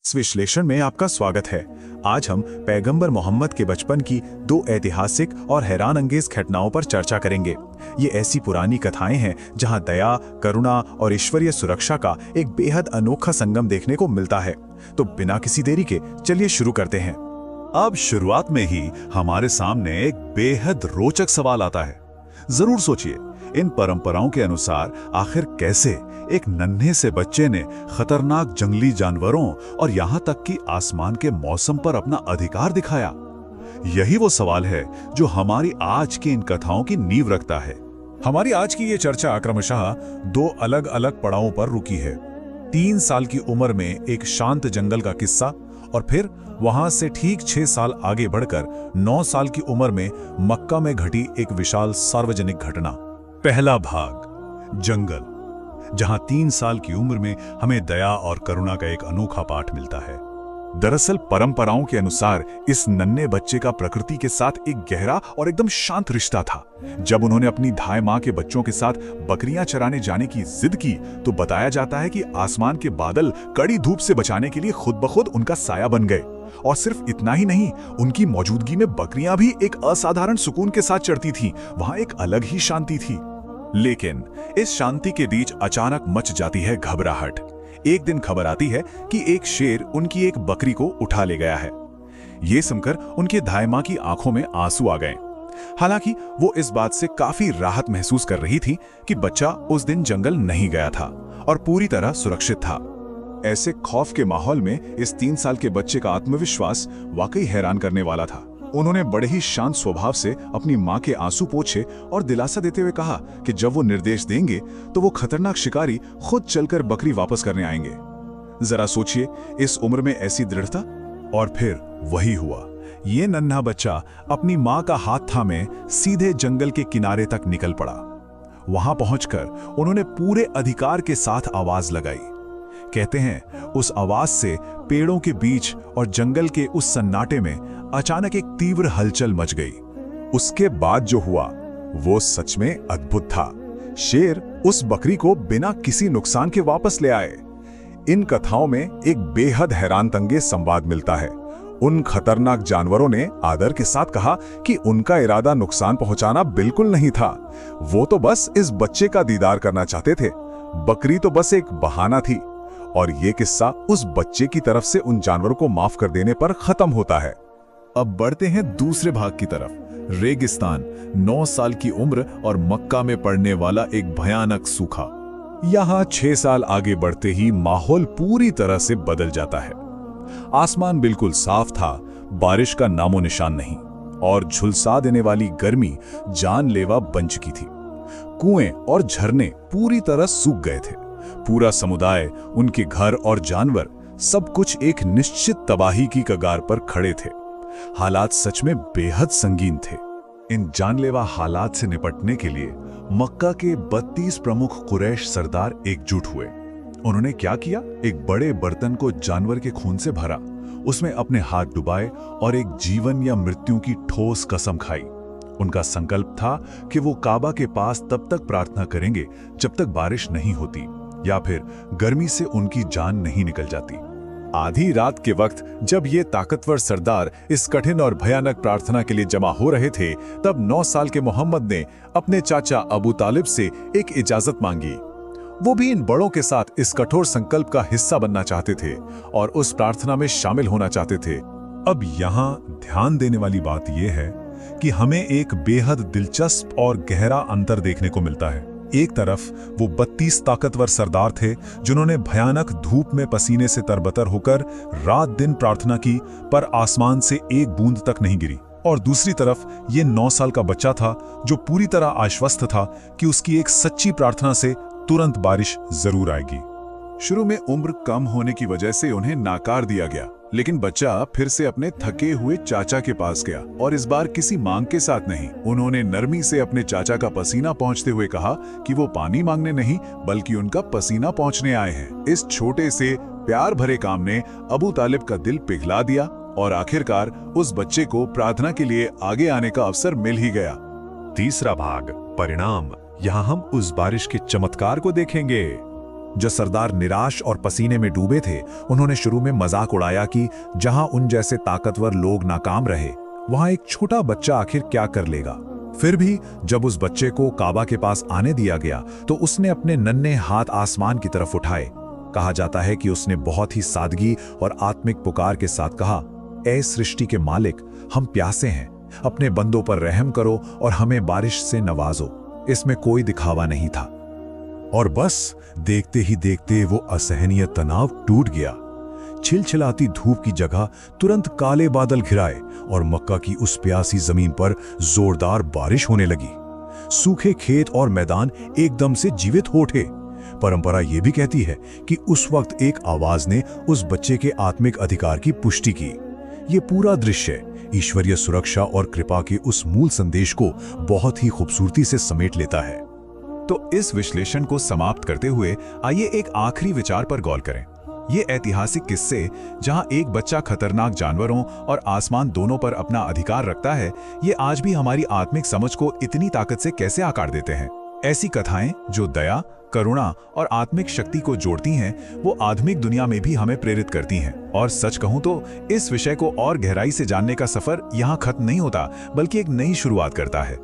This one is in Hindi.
इस विश्लेषण में आपका स्वागत है। आज हम पैगंबर मोहम्मद के बचपन की दो ऐतिहासिक और हैरान अंगेज घटनाओं पर चर्चा करेंगे। ये ऐसी पुरानी कथाएं हैं जहां दया, करुणा और ईश्वरीय सुरक्षा का एक बेहद अनोखा संगम देखने को मिलता है। तो बिना किसी देरी के चलिए शुरू करते हैं। अब शुरुआत में ही हमारे सामने एक बेहद रोचक सवाल आता है। जरूर सोचिए, इन परंपराओं के अनुसार आखिर कैसे एक नन्हे से बच्चे ने खतरनाक जंगली जानवरों और यहां तक कि आसमान के मौसम पर अपना अधिकार दिखाया। यही वो सवाल है जो हमारी आज की इन कथाओं की नींव रखता है। हमारी आज की ये चर्चा क्रमशः दो अलग अलग पड़ावों पर रुकी है। 3 साल की उम्र में एक शांत जंगल का किस्सा, और फिर वहां से ठीक 6 साल आगे बढ़कर 9 साल की उम्र में मक्का में घटी एक विशाल सार्वजनिक घटना। पहला भाग, जंगल, जहां 3 साल की उम्र में हमें दया और करुणा का एक अनोखा पाठ मिलता है। दरअसल परंपराओं के अनुसार इस नन्हे बच्चे का प्रकृति के साथ एक गहरा और एकदम शांत रिश्ता था। जब उन्होंने अपनी धाय मां के बच्चों के साथ बकरियां चराने जाने की जिद की तो बताया जाता है कि आसमान के बादल कड़ी धूप से बचाने के लिए खुद ब खुद उनका साया बन गए। और सिर्फ इतना ही नहीं, उनकी मौजूदगी में बकरियां भी एक असाधारण सुकून के साथ चरती थीं। वहां एक अलग ही शांति थी। लेकिन इस शांति के बीच अचानक मच जाती है घबराहट। एक दिन खबर आती है कि एक शेर उनकी एक बकरी को उठा ले गया है। ये सुनकर उनके धाय मां की आंखों में आंसू आ गए। हालांकि वो इस बात से काफी राहत महसूस कर रही थी कि बच्चा उस दिन जंगल नहीं गया था और पूरी तरह सुरक्षित था। ऐसे खौफ के माहौल में इस 3 साल के बच्चे का आत्मविश्वास वाकई हैरान करने वाला था। उन्होंने बड़े ही शांत स्वभाव से अपनी मां के आंसू पोंछे और दिलासा देते हुए कहा कि जब वो निर्देश देंगे तो वो खतरनाक शिकारी खुद चलकर बकरी वापस करने आएंगे। जरा सोचिए, इस उम्र में ऐसी दृढ़ता। और फिर वही हुआ। ये नन्हा बच्चा अपनी मां का हाथ थामे सीधे जंगल के किनारे तक निकल पड़ा। वहां पहुंचकर उन्होंने पूरे अधिकार के साथ आवाज लगाई। कहते हैं उस आवाज से पेड़ों के बीच और जंगल के उस सन्नाटे में अचानक एक तीव्र हलचल मच गई। उसके बाद जो हुआ वो सच में अद्भुत था। शेर उस बकरी को बिना किसी नुकसान के वापस ले आए। इन कथाओं में एक बेहद हैरानतंगेज संवाद मिलता है। उन खतरनाक जानवरों ने आदर के साथ कहा कि उनका इरादा नुकसान पहुंचाना बिल्कुल नहीं था। वो तो बस इस बच्चे का दीदार करना चाहते थे। बकरी तो बस एक बहाना थी। और ये किस्सा उस बच्चे की तरफ से उन जानवरों को माफ कर देने पर खत्म होता है। अब बढ़ते हैं दूसरे भाग की तरफ। रेगिस्तान, 9 साल की उम्र और मक्का में पड़ने वाला एक भयानक सूखा। यहां 6 साल आगे बढ़ते ही माहौल पूरी तरह से बदल जाता है। आसमान बिल्कुल साफ था, बारिश का नामो निशान नहीं, और झुलसा देने वाली गर्मी जानलेवा बन चुकी थी। कुएं और झरने पूरी तरह सूख गए थे। पूरा समुदाय, उनके घर और जानवर, सब कुछ एक निश्चित तबाही की कगार पर खड़े थे। हालात सच में बेहद संगीन थे। इन जानलेवा हालात से निपटने के लिए मक्का के 32 प्रमुख कुरैश सरदार एकजुट हुए। उन्होंने क्या किया? एक बड़े बर्तन को जानवर के खून से भरा, उसमें अपने हाथ डुबाए और एक जीवन या मृत्यु की ठोस कसम खाई। उनका संकल्प था कि वो काबा के पास तब तक प्रार्थना करेंगे जब तक बारिश नहीं होती या फिर गर्मी से उनकी जान नहीं निकल जाती। आधी रात के वक्त जब ये ताकतवर सरदार इस कठिन और भयानक प्रार्थना के लिए जमा हो रहे थे, तब 9 साल के मोहम्मद ने अपने चाचा अबू तालिब से एक इजाजत मांगी। वो भी इन बड़ों के साथ इस कठोर संकल्प का हिस्सा बनना चाहते थे और उस प्रार्थना में शामिल होना चाहते थे। अब यहाँ ध्यान देने वाली बात यह है कि हमें एक बेहद दिलचस्प और गहरा अंतर देखने को मिलता है। एक तरफ वो 32 ताकतवर सरदार थे जिन्होंने भयानक धूप में पसीने से तरबतर होकर रात दिन प्रार्थना की, पर आसमान से एक बूंद तक नहीं गिरी। और दूसरी तरफ ये 9 साल का बच्चा था जो पूरी तरह आश्वस्त था कि उसकी एक सच्ची प्रार्थना से तुरंत बारिश जरूर आएगी। शुरू में उम्र कम होने की वजह से उन्हें नाकार दिया गया, लेकिन बच्चा फिर से अपने थके हुए चाचा के पास गया और इस बार किसी मांग के साथ नहीं। उन्होंने नरमी से अपने चाचा का पसीना पोंछते हुए कहा कि वो पानी मांगने नहीं बल्कि उनका पसीना पोंछने आए हैं। इस छोटे से प्यार भरे काम ने अबू तालिब का दिल पिघला दिया और आखिरकार उस बच्चे को प्रार्थना के लिए आगे आने का अवसर मिल ही गया। तीसरा भाग, परिणाम। यहाँ हम उस बारिश के चमत्कार को देखेंगे। जो सरदार निराश और पसीने में डूबे थे, उन्होंने शुरू में मजाक उड़ाया कि जहां उन जैसे ताकतवर लोग नाकाम रहे, वहां एक छोटा बच्चा आखिर क्या कर लेगा। फिर भी जब उस बच्चे को काबा के पास आने दिया गया तो उसने अपने नन्हे हाथ आसमान की तरफ उठाए। कहा जाता है कि उसने बहुत ही सादगी और आत्मिक पुकार के साथ कहा, ऐ सृष्टि के मालिक, हम प्यासे हैं, अपने बंदों पर रहम करो और हमें बारिश से नवाजो। इसमें कोई दिखावा नहीं था। और बस देखते ही देखते वो असहनीय तनाव टूट गया। छिलछिलाती धूप की जगह तुरंत काले बादल घिराए और मक्का की उस प्यासी जमीन पर जोरदार बारिश होने लगी। सूखे खेत और मैदान एकदम से जीवित हो उठे। परंपरा यह भी कहती है कि उस वक्त एक आवाज ने उस बच्चे के आत्मिक अधिकार की पुष्टि की। ये पूरा दृश्य ईश्वरीय सुरक्षा और कृपा के उस मूल संदेश को बहुत ही खूबसूरती से समेट लेता है। तो इस विश्लेषण को समाप्त करते हुए आइए एक आखिरी विचार पर गौर करें। ये ऐतिहासिक किस्से, जहां एक बच्चा खतरनाक जानवरों और आसमान दोनों पर अपना अधिकार रखता है, ये आज भी हमारी आत्मिक समझ को इतनी ताकत से कैसे आकार देते हैं। ऐसी कथाएं जो दया, करुणा और आत्मिक शक्ति को जोड़ती हैं, वो आधुनिक दुनिया में भी हमें प्रेरित करती हैं। और सच कहूं तो इस विषय को और गहराई से जानने का सफर यहाँ खत्म नहीं होता, बल्कि एक नई शुरुआत करता है।